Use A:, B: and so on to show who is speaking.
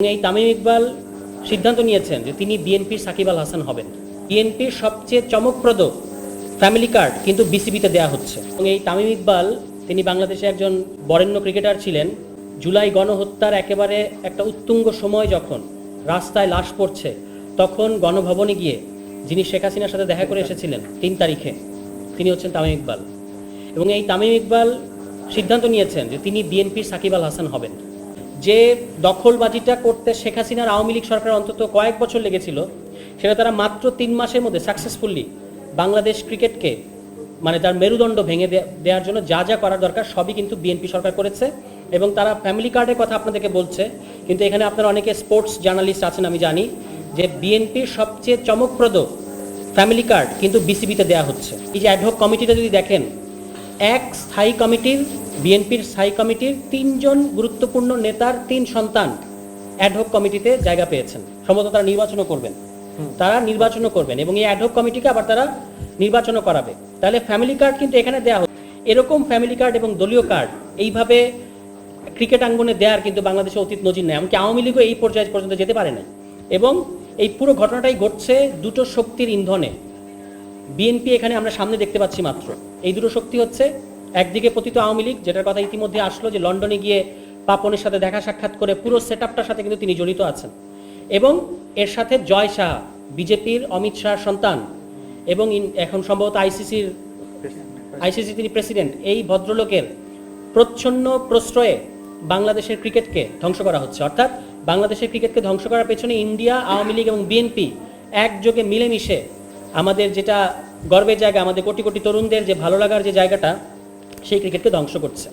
A: এই তামিম ইকবাল সিদ্ধান্ত নিয়েছেন যে তিনি বিএনপির সাকিব আল হাসান হবেন। বিএনপির সবচেয়ে চমকপ্রদ ফ্যামিলি কার্ড কিন্তু বিসিবিতে দেওয়া হচ্ছে। এবং এই তামিম ইকবাল তিনি বাংলাদেশে একজন বরেণ্য ক্রিকেটার ছিলেন। জুলাই গণহত্যার একেবারে একটা উত্তুঙ্গ সময় যখন রাস্তায় লাশ পড়ছে, তখন গণভবনে গিয়ে যিনি শেখ হাসিনার সাথে দেখা করে এসেছিলেন ৩ তারিখে, তিনি হচ্ছেন তামিম ইকবাল। এবং এই তামিম ইকবাল সিদ্ধান্ত নিয়েছেন যে তিনি বিএনপির সাকিব আল হাসান হবেন। যে দখলবাজিটা করতে শেখ হাসিনার আওয়ামী লীগ সরকার অন্তত কয়েক বছর লেগেছিল, সেটা তারা মাত্র 3 মাসের মধ্যে সাকসেসফুলি বাংলাদেশ ক্রিকেটকে মানে তার মেরুদণ্ড ভেঙে দেওয়ার জন্য যা যা করার দরকার সবই কিন্তু বিএনপি সরকার করেছে। এবং তারা ফ্যামিলি কার্ডের কথা আপনাদেরকে বলছে, কিন্তু এখানে আপনারা অনেকে স্পোর্টস জার্নালিস্ট আছেন, আমি জানি যে বিএনপির সবচেয়ে চমকপ্রদ ফ্যামিলি কার্ড কিন্তু বিসিবিতে দেওয়া হচ্ছে। এই যে অ্যাডহক কমিটিটা যদি দেখেন, এক স্থায়ী কমিটির বিএনপির স্থায়ী কমিটির 3 জন গুরুত্বপূর্ণ নেতার 3 সন্তান অ্যাডহক কমিটিতে জায়গা পেয়েছেন। সম্ভবত তারা নির্বাচনও করবেন এবং এই অ্যাডহক কমিটিকে আবার তারা নির্বাচনও করাবে। তাহলে ফ্যামিলি কার্ড কিন্তু এখানে দেওয়া হচ্ছে। এরকম ফ্যামিলি কার্ড এবং দলীয় কার্ড এইভাবে ক্রিকেট আঙ্গনে দেওয়ার কিন্তু বাংলাদেশে অতীত নজির নেই। এমনকি আওয়ামী লীগও এই পর্যায়ে পর্যন্ত যেতে পারে না। এবং এই পুরো ঘটনাটাই ঘটছে দুটো শক্তির ইন্ধনে। বিএনপি এখানে আমরা সামনে দেখতে পাচ্ছি মাত্র। এই দুটো শক্তি হচ্ছে একদিকে পতিত আওয়ামী লীগ, যেটার কথা ইতিমধ্যে আসলো যে লন্ডনে গিয়ে পাপনের সাথে দেখা সাক্ষাৎ করে পুরো সেটআপটার সাথে কিন্তু তিনি জড়িত আছেন। এবং এর সাথে জয় শাহ, বিজেপির অমিত শাহর সন্তান এবং এখন সম্ভবত আইসিসি তিনি প্রেসিডেন্ট, এই ভদ্রলোকের প্রচ্ছন্ন প্রশ্রয়ে বাংলাদেশের ক্রিকেটকে ধ্বংস করা হচ্ছে। অর্থাৎ বাংলাদেশের ক্রিকেটকে ধ্বংস করার পেছনে ইন্ডিয়া, আওয়ামী লীগ এবং বিএনপি একযোগে মিলেমিশে আমাদের যেটা গর্বের জায়গা, আমাদের কোটি কোটি তরুণদের যে ভালো লাগার যে জায়গাটা, সেই ক্রিকেটকে ধ্বংস করছে।